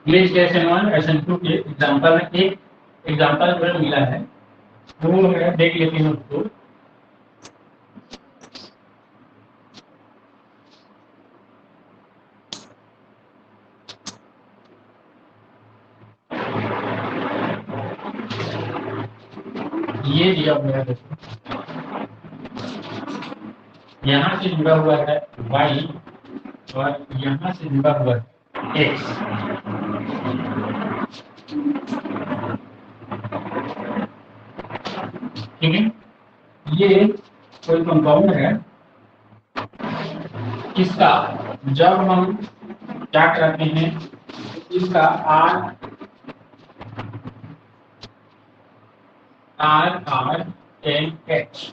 Glaze gas anyone SN2 के example में एक एग्जांपल जो मिला है वो है, देख लेते हैं उसको। ये दिया हुआ है, यहाँ से जुड़ा हुआ है y और यहाँ से जुड़ा हुआ है x। ठीक है, ये कोई कंपाउंड है, इसका जब हम क्या कराते हैं, इसका R एन एच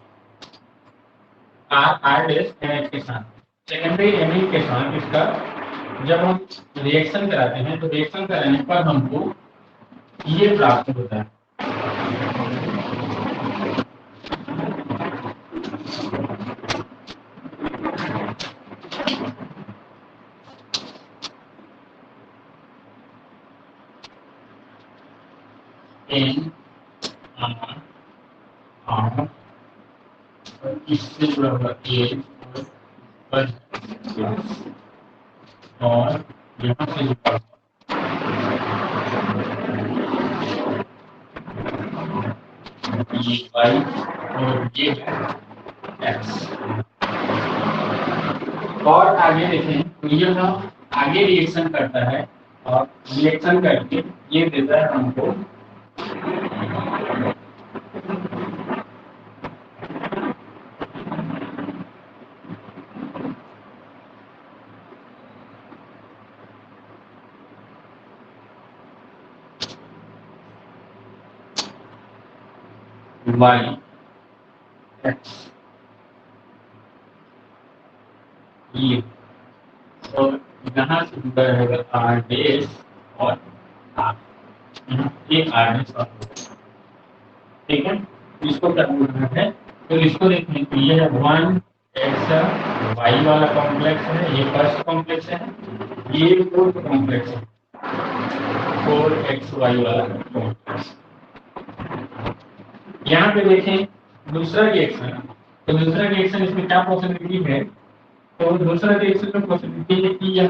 के साथ, सेकेंडरी एमिन के साथ इसका जब हम रिएक्शन कराते हैं तो रिएक्शन कराने पर हमको ये प्राप्त होता है। एन आर इससे जुड़ा हुआ ए और यहाँ से जुड़ा ये वाई और ये एक्स। और आगे देखें तो यह आगे रिएक्शन करता है और रिएक्शन करके ये देता है हमको वाई एक्स। ये और यहाँ से जुड़ा रहेगा आर डेस और आर, ये आर डेस और ठीक है। इसको क्या बोलना है, तो इसको देखने के लिए वन एक्स वाई वाला कॉम्प्लेक्स है, ये फर्स्ट कॉम्प्लेक्स है, ये फोर्थ कॉम्प्लेक्स है, 4xy वाला कॉम्प्लेक्स। यहाँ पे देखें दूसरा रिएक्शन, तो दूसरा रिएक्शन इसमें क्या पॉसिबिलिटी है, तो दूसरा रिएक्शन में पॉसिबिलिटी है कि यह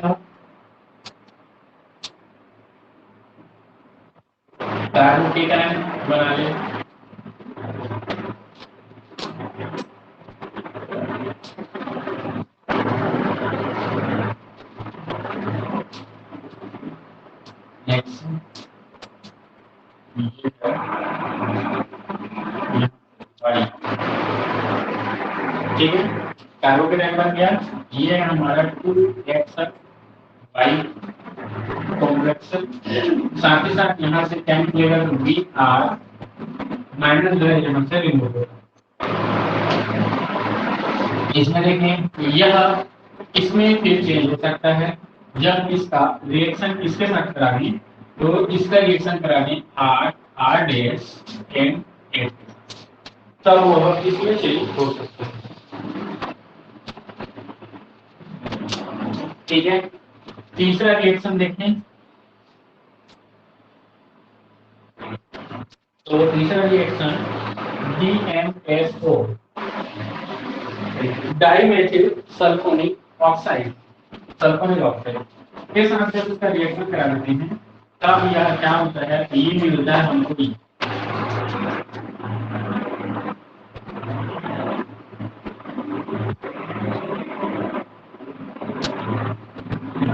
कार्बन के आयन बना ले, नेक्स्ट ठीक है। कार्बन के आयन बन गया, ये है हमारा 2x वाई कॉम्प्लेक्स। साथ ही साथ यहाँ से क्या निकलेगा, तो वी आर माइनस जो है यहाँ से रिमूव होगा। इसमें देखें यह इसमें फिर चेंज हो सकता है, जब इसका रिएक्शन किसके साथ कराने, तो इसका रिएक्शन कराने आर डैश एन एच, तब वह इसमें चेंज हो सकता है। ठीक है, तीसरा रिएक्शन देखें, तो तीसरा reaction DMSO dimethyl sulfonic oxide, sulphonic oxide के साथ जब इसका रिएक्शन करा देते हैं तब यह क्या होता है, ये मिलता है हमको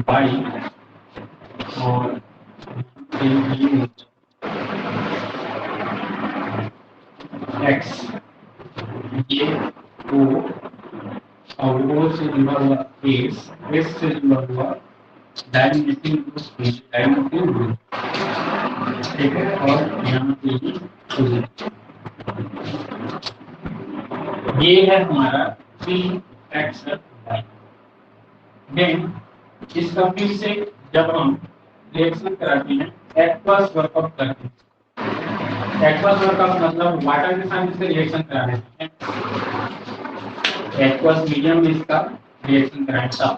बाई और एक्स, ये ओ और ओ से जुड़ा हुआ एस से जुड़ा हुआ डायमेथिल ग्रुप, ठीक है। और यहाँ पे ये है हमारा 3x देन इसका फिर से जब हम रिएक्शन कराते हैं एक्वस वर्कअप करते हैं, एक्वस वर्कअप मतलब वाटर के साथ इससे रिएक्शन कराने हैं, एक्वस मीडियम में इसका रिएक्शन कराएं तब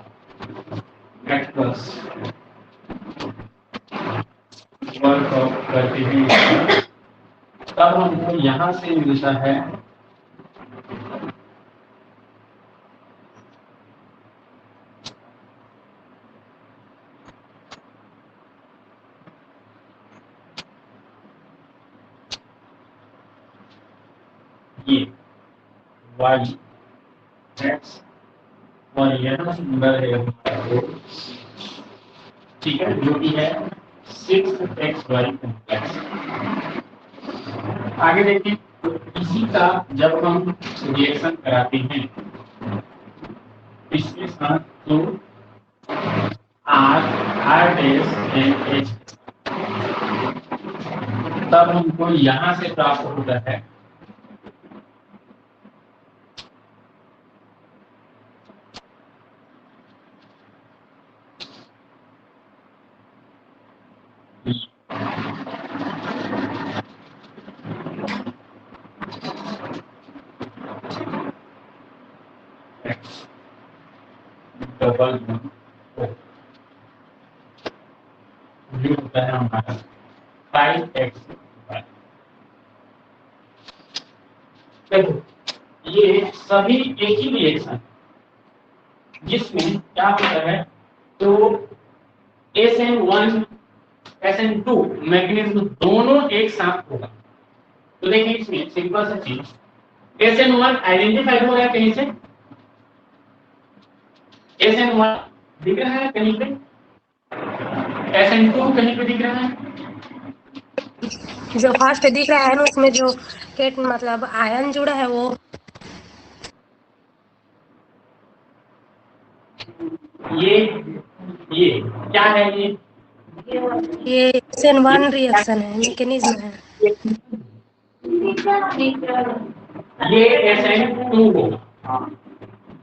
एक्वस वर्कआउट करते हैं तब हमको यहाँ से मिलता है ये y x और यहाँ से जुड़ा है हमारा वो, ठीक है, जो कि है 6xy कॉम्प्लेक्स। आगे देखिए, तो इसी का जब हम रिएक्शन कराते हैं इसके साथ तो R डैश एंड H, तब हमको यहाँ से प्राप्त होता है डबल जो होता है हमारा 5x। देखो ये सभी एक ही रिएक्शन जिसमें क्या होता है, तो SN1 SN2 मैग्नीशियम दोनों एक साथ होगा। तो देखिए इसमें सिंपल सा चीज, SN1 आइडेंटिफाई हो रहा है कहीं से, SN1 दिख रहा है कहीं पे, SN2 कहीं पे दिख रहा है, जो फर्स्ट दिख रहा है ना उसमें जो केट मतलब आयन जुड़ा है वो ये क्या है, ये SN1 रिएक्शन है, मैकेनिज्म है। ये SN2 होगा,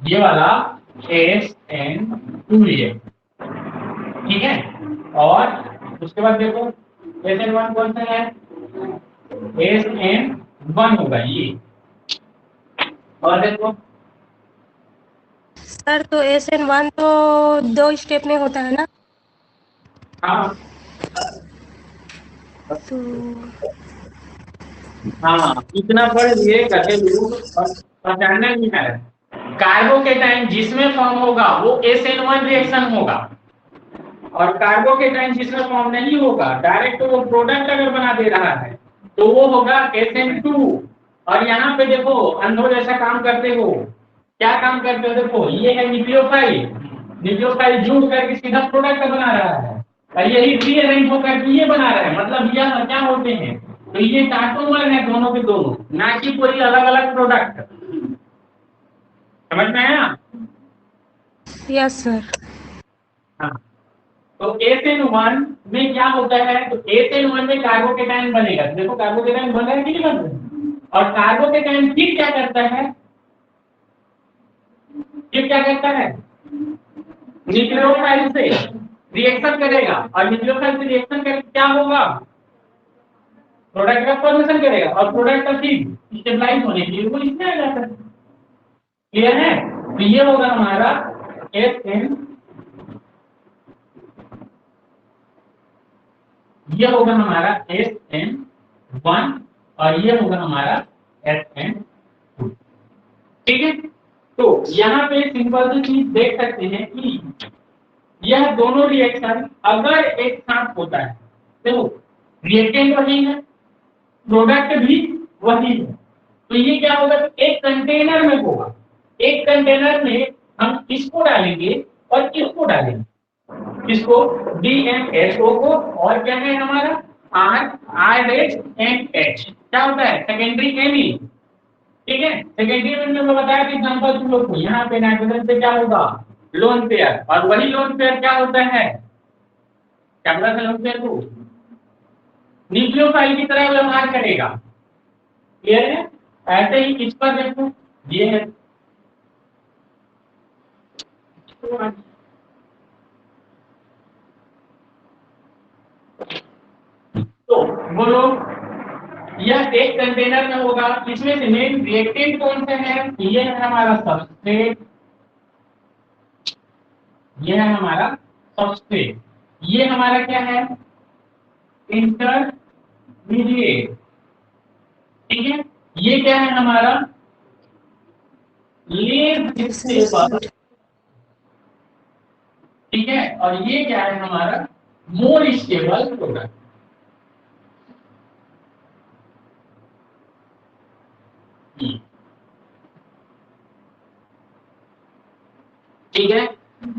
ये वाला SN2 रिएक्शन, ठीक है। और उसके बाद देखो SN1 कौन सा है, SN1 होगा ये। और देखो सर तो SN1 तो 2 स्टेप में होता है ना, हाँ तो हाँ, इतना पढ़ लिए करके लोग पहचानना नहीं है। कार्बोकेटाइन जिसमें फॉर्म होगा वो SN1 रिएक्शन होगा, और कार्बोकेटाइन जिसमें फॉर्म नहीं होगा, डायरेक्ट वो प्रोडक्ट अगर बना दे रहा है तो वो होगा SN2। और यहाँ पे देखो अंधों जैसा काम करते हो, क्या काम करते हो, देखो ये है न्यूक्लियोफाइल, न्यूक्लियोफाइल जुड़ करके सीधा प्रोडक्ट बना रहा है, और यही रीअरेंज होकर ये बना रहा है, मतलब यह क्या होते हैं, तो ये कार्बोमर है दोनों के दोनों, ना कि कोई अलग अलग प्रोडक्ट। समझ में आया? Yes sir. हाँ, तो SN1 में क्या होता है, तो SN1 में कार्बोकेटाइन बनेगा, देखो कार्बोकेटाइन बन रहा है कि नहीं बन रहा है, और कार्बोकेटाइन फिर क्या करता है, फिर क्या करता है, न्यूक्लियोफाइल से रिएक्शन करेगा, और न्यूक्लियोफाइल से रिएक्शन करके क्या होगा, प्रोडक्ट का फॉर्मेशन करेगा, और प्रोडक्ट का फिर स्टेबलाइज होने के लिए वो इसमें आ जाता है। क्लियर है? तो ये होगा हमारा SN, ये होगा हमारा SN1, और ये होगा हमारा SN2। ठीक है, तो यहाँ पे सिंपल सी चीज देख सकते हैं कि यह दोनों रिएक्शन अगर एक साथ होता है, देखो रिएक्टेंट वही है, प्रोडक्ट भी वही है, तो ये क्या होगा, एक कंटेनर में होगा, एक कंटेनर में हम इसको डालेंगे और इसको डालेंगे, इसको DMSO को, और क्या है हमारा R डैश एंड H, क्या होता है सेकेंडरी एमिन, ठीक है। सेकेंडरी एमिन में बताया कि एग्जांपल तुम लोग को, यहाँ पे नाइट्रोजन पे क्या होगा, लोन पेयर, और वही लोन पेयर क्या होता है, क्या पता है लोन पेयर को न्यूक्लियोफाइल की तरह व्यवहार करेगा। क्लियर है? ऐसे ही इस पर देखो, ये है तो बोलो, यह एक कंटेनर में होगा, इसमें से मेन रिएक्टेंट कौन सा है, ये है हमारा सबस्ट्रेट, ये है हमारा सबस्ट्रेट, ये हमारा क्या है इंटरमीडिएट, ठीक है। ये क्या है हमारा लेस स्टेबल, ठीक है, और ये क्या है हमारा मोर स्टेबल प्रोडक्ट। ठीक है,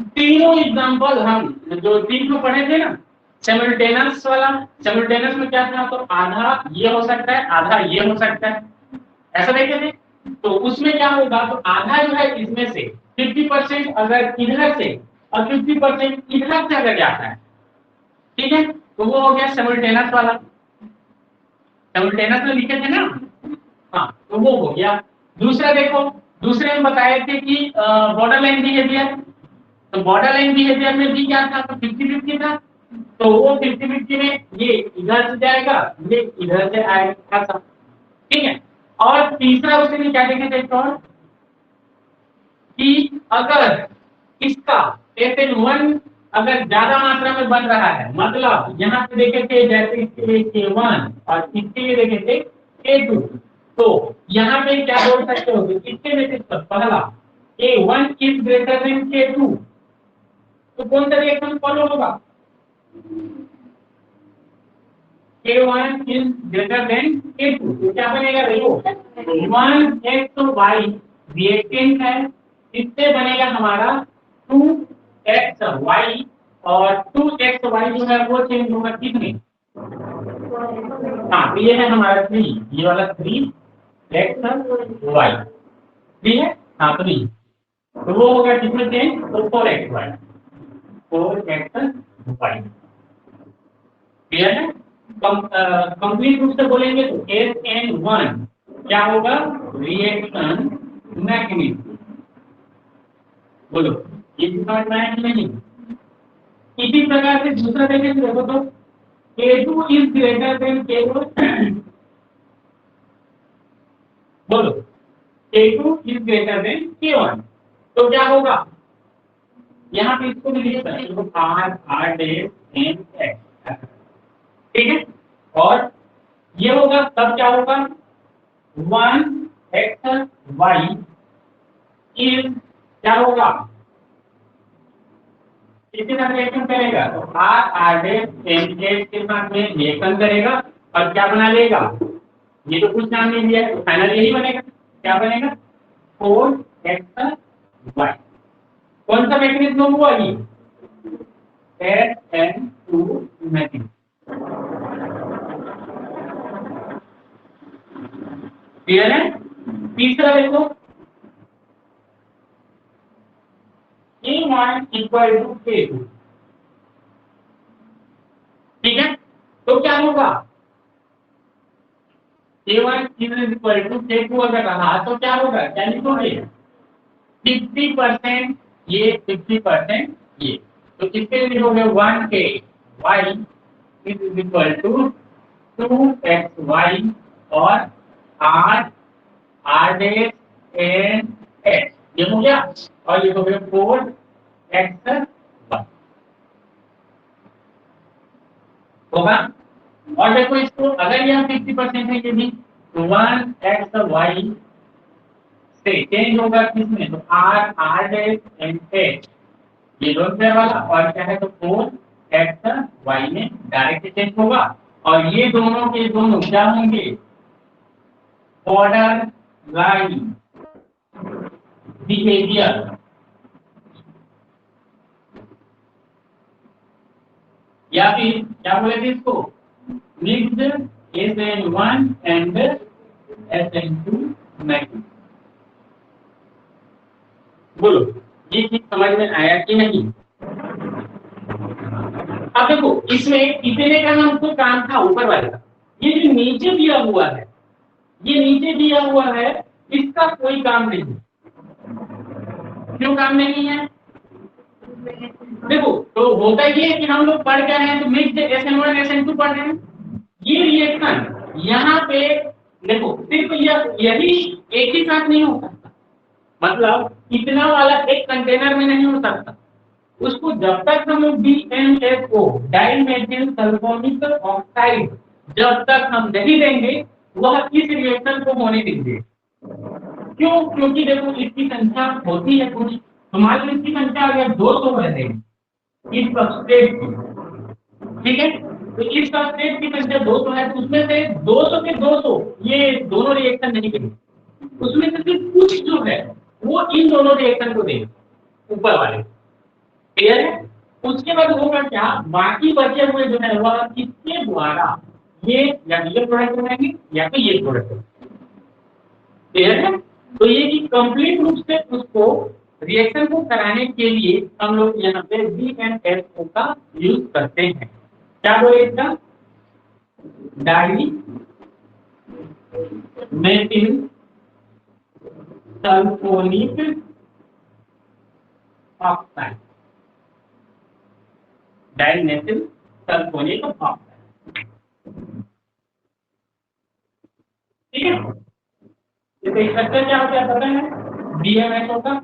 तीनों एग्जांपल हम जो तीन को पढ़े थे ना, सिमुलटेनियस वाला, सिमुलटेनियस में क्या था, तो आधा ये हो सकता है आधा ये हो सकता है, ऐसा देखे थे। तो उसमें क्या होगा, तो आधा जो है इसमें से 50% अगर इधर से और 50% इधर से अगर जाता है, ठीक है, तो वो हो गया सिमुलटेनियस वाला। सिमुलटेनियस में लिखे थे ना, हाँ, तो वो हो गया। दूसरा देखो, दूसरे में बताए थे कि बॉर्डर लाइन बिहेवियर, तो बॉर्डर लाइन बिहेवियर में भी क्या था, तो 50-50 था, तो वो 50-50 में ये इधर से जाएगा, ये इधर से आएगा, ऐसा, ठीक है। और तीसरा उसने क्या देखे थे और कि अगर इसका SN1 अगर ज्यादा मात्रा में बन रहा है, मतलब यहाँ पे देखे थे जैसे इसके लिए K1 और इसके लिए देखे थे K2, तो यहाँ पे क्या बोल सकते हो, इसके में से पहला K1 is greater than K2, तो कौन सा रिएक्शन फॉलो होगा, K1 is greater than K2, तो क्या बनेगा देखो, 1xy रिएक्टेंट है, इससे बनेगा हमारा 2xy, और 2xy जो है वो चेंज होगा कितने, हाँ, तो ये है हमारा 3, ये वाला 3xy, ठीक है, हाँ 3, तो वो होगा कितने चेंज, तो 4xy, 4xy, क्लियर है। कंप्लीट रूप से बोलेंगे तो SN1 क्या होगा, रिएक्शन मैकेनिज्म, बोलो ये समझ में आया कि नहीं। इसी प्रकार से दूसरा देखें देखो तो K2 is greater than K1, बोलो K2 is greater than K1, तो क्या होगा, यहाँ पे इसको भी लिखिए R डैश N X, ठीक है, और ये होगा तब क्या होगा, 1xy इज क्या होगा, किसके साथ रिएक्शन करेगा, तो R डैश N X के साथ में रिएक्शन करेगा और क्या बना लेगा, ये तो कुछ नाम नहीं दिया है, तो फाइनल यही बनेगा, क्या बनेगा 4xy, कौन सा मैकेनिज्म हुआ ये, SN2 मैकेनिज्म, क्लियर है। तीसरा देखो K1 इक्वल टू K2, ठीक है, तो क्या होगा, K1 इक्वल टू K2 अगर रहा तो क्या होगा, क्या लिखोगे 50% ये 50% ये, तो किसके लिए लिखोगे 1K y is equal to 2xy और R डैश N X, ये हो गया, और ये हो गया 4xy होगा। और देखो इसको अगर यह 50% है, ये भी 1xy से चेंज होगा किसमें, तो R डैश N X, ये दोनों पैर वाला, और क्या है तो 4xy में डायरेक्ट चेंज होगा, और ये दोनों के दोनों क्या होंगे, बॉर्डर लाइन बिहेवियर, या फिर क्या बोले थे इसको, mixed SN1 and SN2 mechanism, बोलो ये चीज समझ में आया कि नहीं। अब देखो इसमें इतने का हमको काम था ऊपर वाले का, ये जो नीचे दिया हुआ है, ये नीचे दिया हुआ है, इसका कोई काम नहीं, क्यों काम नहीं है, देखो तो होता ये है कि हम लोग पढ़ कर रहे हैं, तो मिक्स्ड SN1 SN2 पढ़ रहे हैं, ये रिएक्शन यहाँ पे देखो सिर्फ यही एक ही साथ नहीं हो सकता, मतलब इतना वाला एक कंटेनर में नहीं हो सकता, उसको जब तक हम लोग DMFO डाइमेथिल सल्फोनिक ऑक्साइड जब तक हम नहीं देंगे वह इस रिएक्शन को होने देंगे। क्यों? क्योंकि देखो इसकी संख्या होती है कुछ, तो मान लो इसकी संख्या अगर 200 रहेगी इस सबस्ट्रेट की, ठीक है, तो इस सबस्ट्रेट की संख्या 200 है, तो उसमें से 200 के 200 ये दोनों रिएक्शन नहीं करेंगे, उसमें से सिर्फ कुछ जो है वो इन दोनों रिएक्शन को देंगे ऊपर वाले। क्लियर है? उसके बाद होगा क्या, बाकी बचे हुए जो है वह इसके द्वारा ये या ये प्रोडक्ट बनाएंगे या तो ये प्रोडक्ट। क्लियर है? तो ये कि कंप्लीट रूप से उसको रिएक्शन को कराने के लिए हम लोग यहाँ पे DMFO का यूज करते हैं। क्या बोले इसका? Dimethyl sulfonic oxide, dimethyl sulfonic oxide. ठीक है, इसका स्ट्रक्चर क्या होता है पता है? DMFO का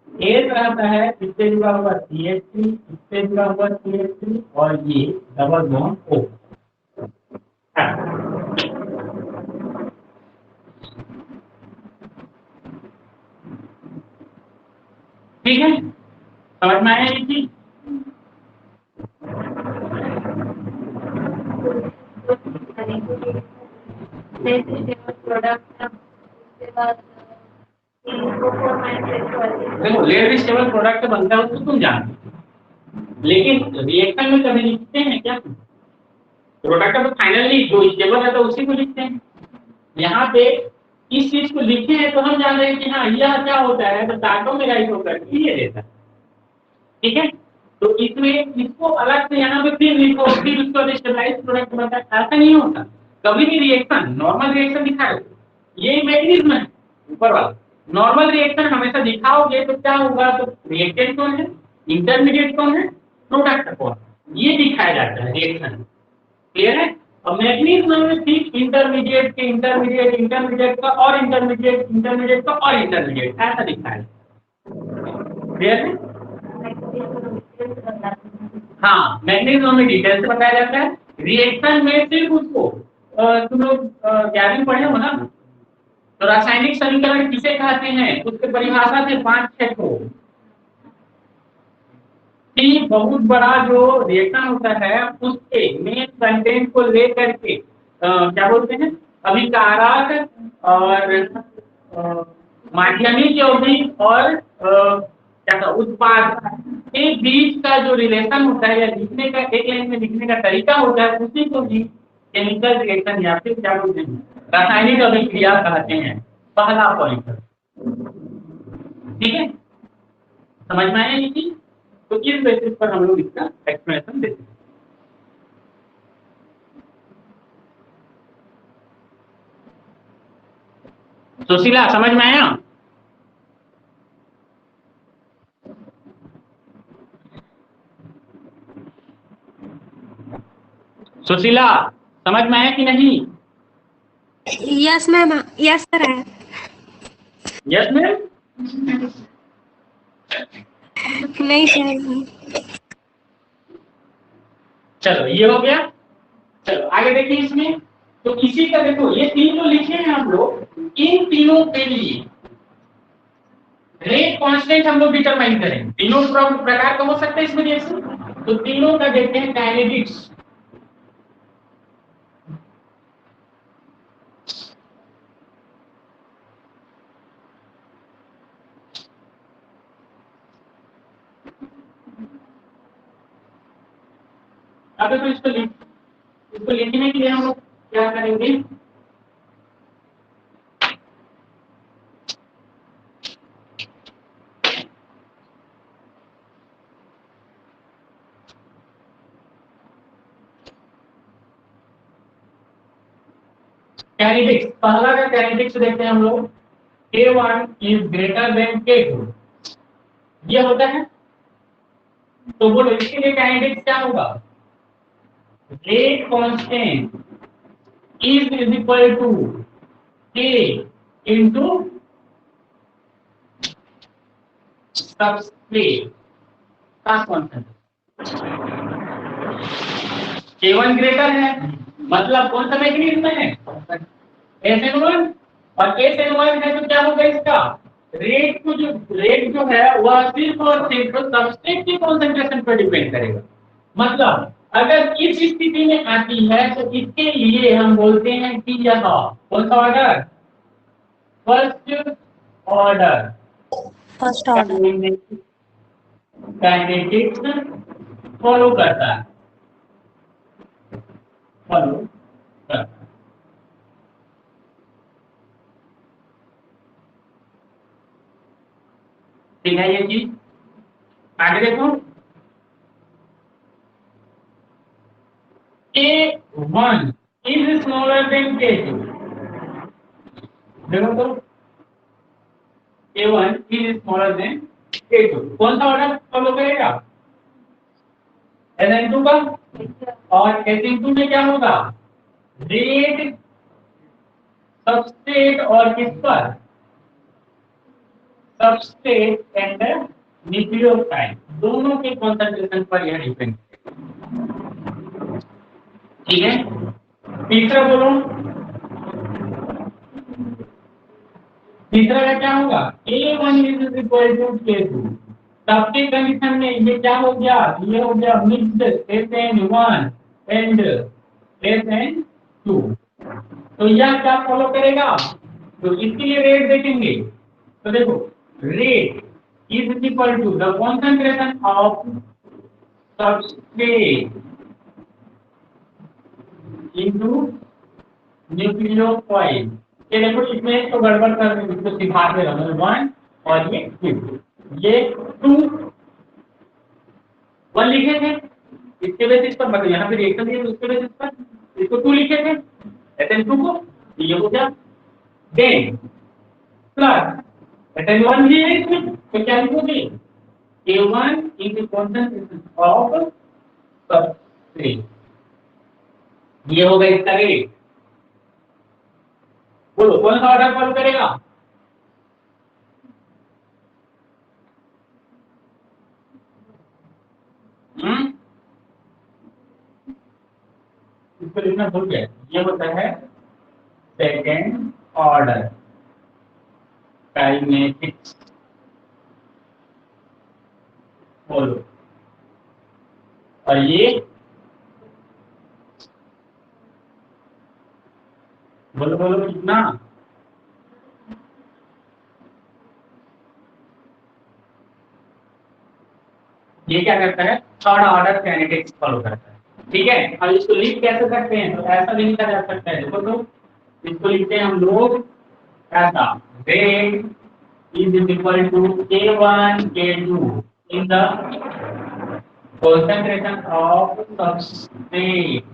एस रहता है, इससे जुड़ा हुआ CH3, इससे जुड़ा हुआ CH3 और ये डबल बॉन्ड O। ठीक है, समझ में आया ये चीज? देखो लेट स्टेबल प्रोडक्ट बनता है उसको तुम जानते हो, लेकिन रिएक्शन में कभी लिखते हैं क्या? प्रोडक्ट तो फाइनली जो स्टेबल है तो उसी को लिखते हैं। यहाँ पे इस चीज को लिखे हैं तो हम जान रहे हैं कि हाँ यह क्या होता है, तो टार्टोमेराइज होकर ये देता है। ठीक है, तो इसमें इसको अलग से यहाँ पे फिर लिखो, फिर उसको स्टेबलाइज प्रोडक्ट बनता है, ऐसा नहीं होता कभी भी। रिएक्शन नॉर्मल रिएक्शन दिखाओ, ये मैकेनिज्म है ऊपर वाला। नॉर्मल रिएक्शन हमेशा दिखाओगे तो क्या होगा, तो रिएक्टेंट कौन है, इंटरमीडिएट कौन है, प्रोडक्ट कौन, ये दिखाया जाता है रिएक्शन। क्लियर है? और मैकेनिज्म में ठीक इंटरमीडिएट के इंटरमीडिएट, इंटरमीडिएट का और इंटरमीडिएट, इंटरमीडिएट का और इंटरमीडिएट, ऐसा दिखाया। क्लियर है? हाँ, मैकेनिज्म में डिटेल से बताया जाता है, रिएक्शन में सिर्फ उसको तुम लोग ज्ञान पढ़े हो ना, तो रासायनिक समीकरण किसे कहते हैं उसके परिभाषा से 5-6 को। बहुत बड़ा जो रिएक्शन होता है उसके मेन कंटेंट को लेकर के क्या बोलते हैं, अभिकारक और माध्यमिक यौगिक और क्या था उत्पाद के बीच का जो रिलेशन होता है या लिखने का, एक लाइन में लिखने का तरीका होता है, उसी को भी केमिकल रिएक्शन या फिर क्या बोलते हैं रासायनिक अभिक्रिया कहते हैं। पहला पॉइंट, ठीक है, समझ में आया ये चीज? तो इस बेसिस पर हम लोग इसका एक्सप्लेनेशन देते हैं। सुशीला समझ में आया? सुशीला समझ में आया कि नहीं? यस मैम, यस सर है। Yes ma'am? नहीं सर। चलो ये हो गया। चलो आगे देखिए इसमें, तो इसी का देखो ये तीन जो लिखे हैं हम लोग, इन तीनों के लिए रेट कांस्टेंट हम लोग डिटरमाइन करेंगे। तीनों प्रकार का हो सकता है इसमें रिएक्शन, तो तीनों का देखते हैं काइनेटिक्स। अब तो इसको लिखने के लिए हम लोग क्या करेंगे, काइनेटिक्स। पहला का काइनेटिक्स देखते हैं हम लोग, K1 is greater than K2, ये होता है। तो बोलो इसके लिए काइनेटिक्स क्या होगा, rate constant is equal to K into substrate का कॉन्सेंट्रेशन K1 ग्रेटर है, मतलब कौन सा मैग्नीज में है SN1, और SN1 है तो क्या होगा इसका रेट जो है वह सिर्फ और सिर्फ सबस्ट्रेट की कॉन्सेंट्रेशन पर डिपेंड करेगा। मतलब अगर इस स्थिति में आती है तो इसके लिए हम बोलते हैं कि यह कौन सा order first order kinetics follow करता है, फॉलो करता है। ठीक है ये चीज। आगे देखो K1 is smaller than K2। देखो तो K1 is smaller than K2, कौन सा ऑर्डर फॉलो करेगा SN2 का, और SN2 में क्या होगा रेट सबस्ट्रेट और किस पर सबस्ट्रेट एंड न्यूक्लियोटाइड दोनों के कंसंट्रेशन पर यह डिपेंड। ठीक है, तीसरा बोलो, तीसरा का क्या होगा A1 is equal to K2। सबके कंडीशन में ये क्या हो गया, ये हो गया मिक्स्ड SN1 एंड SN2। तो यह क्या फॉलो करेगा, तो इसके लिए रेट देखेंगे तो देखो rate is equal to the concentration of substrate into nucleophile. ये देखो इसमें तो गड़बड़ कर दी, इसको सिखा दे रहा हूं 1 और ये 2, ये 2 1 लिखे थे इसके बेसिस पर, मतलब यहाँ पे रिएक्शन दिए उसके बेसिस पर इसको 2 लिखे थे SN2 को, ये हो गया देन प्लस SN1 भी है इसमें, तो क्या लिखोगे K1 into concentration of substrate, ये होगा इसका रेट। बोलो कौन सा ऑर्डर फॉलो करेगा इसको लिखना भूल गए, ये होता है सेकेंड ऑर्डर काइनेटिक्स बोलो, और ये बोलो बोलो कितना ये क्या करता है थर्ड ऑर्डर काइनेटिक्स फॉलो करता है। ठीक है, अब इसको लिख कैसे सकते हैं, तो ऐसा भी लिखा जा सकता है, देखो तो इसको लिखते हैं हम लोग ऐसा rate is equal to K1 K2 in the concentration of substrate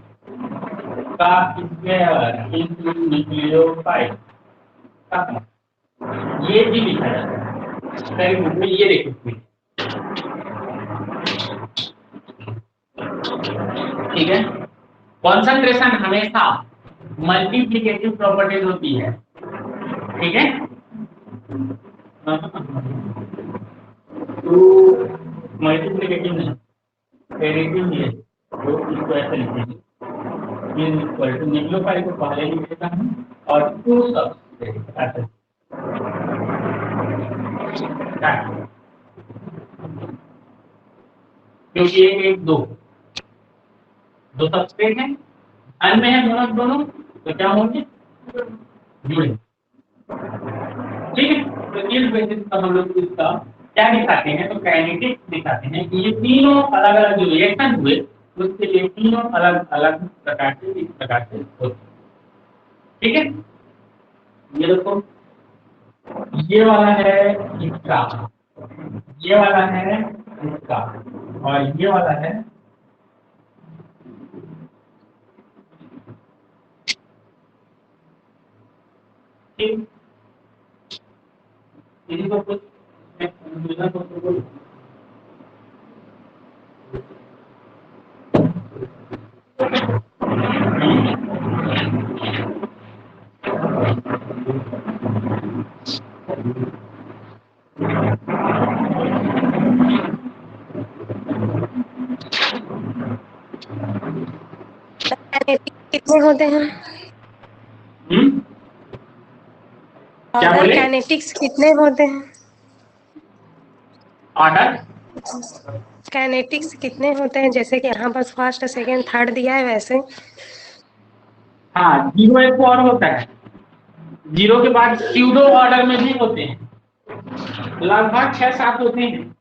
का स्क्वायर इनटू न्यूक्लियोफाइल। ये भी लिखा जाता है सही बुक में, ये देखो ठीक है। कॉन्सेंट्रेशन हमेशा मल्टीप्लिकेटिव प्रॉपर्टीज होती है, ठीक है, तो मल्टीप्लिकेटिव नहीं एडिटिव नहीं है, तो इसको ऐसे लिखेंगे इज इक्वल टू न्यूक्लियोफाइल को पहले लिख देता हूं और 2 सबस्ट्रेट ऐसे, क्योंकि एक दो सबस्ट्रेट है अन्य है दोनों तो क्या होंगे जुड़े। ठीक है, तो इस बेसिस पर हम लोग इसका क्या दिखाते हैं, तो काइनेटिक्स दिखाते हैं कि ये तीनों अलग अलग जो रिएक्शन हुए उसके लिए तीनों अलग अलग प्रकार से इस प्रकार से होते हैं। ठीक है, ये देखो ये वाला है इसका, ये वाला है इसका, और ये वाला है ठीक, इसी को कुछ कितने होते हैं? हम्म, क्या ऑर्डर बोले? काइनेटिक्स कितने होते हैं? ऑर्डर, काइनेटिक्स कितने होते हैं, जैसे कि यहाँ बस फर्स्ट सेकंड थर्ड दिया है वैसे? हाँ, जीरो एक और होता है, जीरो के बाद स्यूडो ऑर्डर में भी होते हैं, लगभग 6-7 होते हैं।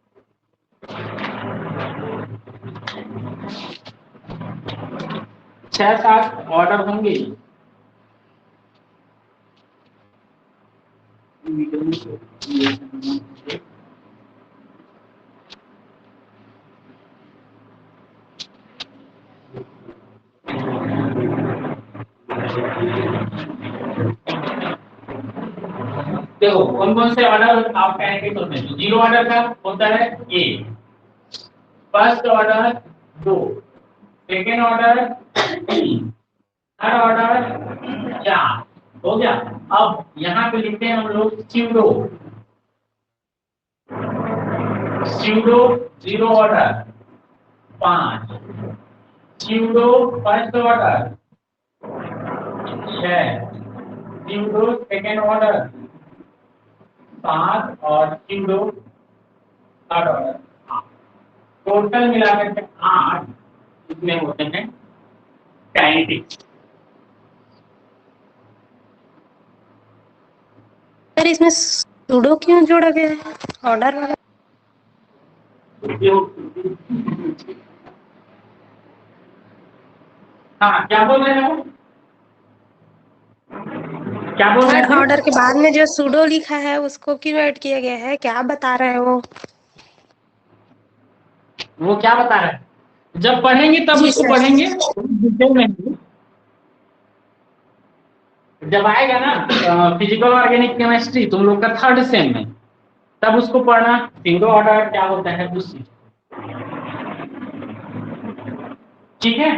6-7 ऑर्डर होंगे। देखो कौन कौन से ऑर्डर आप कैंडिडेट होते हैं। जीरो ऑर्डर का होता है ए, first order 2, second order 3, third order 4, हो गया। अब यहाँ पे लिखते हैं हम लोग pseudo, pseudo zero order 5, pseudo first order 6, pseudo second order 7 और स्यूडो थर्ड ऑर्डर 8। टोटल मिलाकर के 8 इसमें होते हैं काइनेटिक्स। सर इसमें सूडो क्यों जोड़ा गया है ऑर्डर वाला? हाँ, क्या बोल रहे हैं वो? क्या बोल रहे थर्ड थे? ऑर्डर के बाद में जो सूडो लिखा है उसको क्यों ऐड किया गया है, क्या बता रहे हैं वो? वो क्या बता रहे हैं, जब पढ़ेंगे तब जी उसको सर। पढ़ेंगे डिटेल में। जब आएगा ना फिजिकल ऑर्गेनिक केमिस्ट्री तुम लोग का थर्ड सेम में, तब उसको पढ़ना सीडो ऑर्डर क्या होता है उस चीज। ठीक है,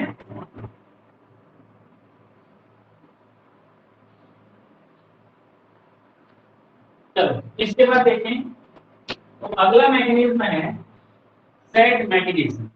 चलो इसके बाद देखें। तो अगला मैकेनिज्म है सेट मैकेनिज्म।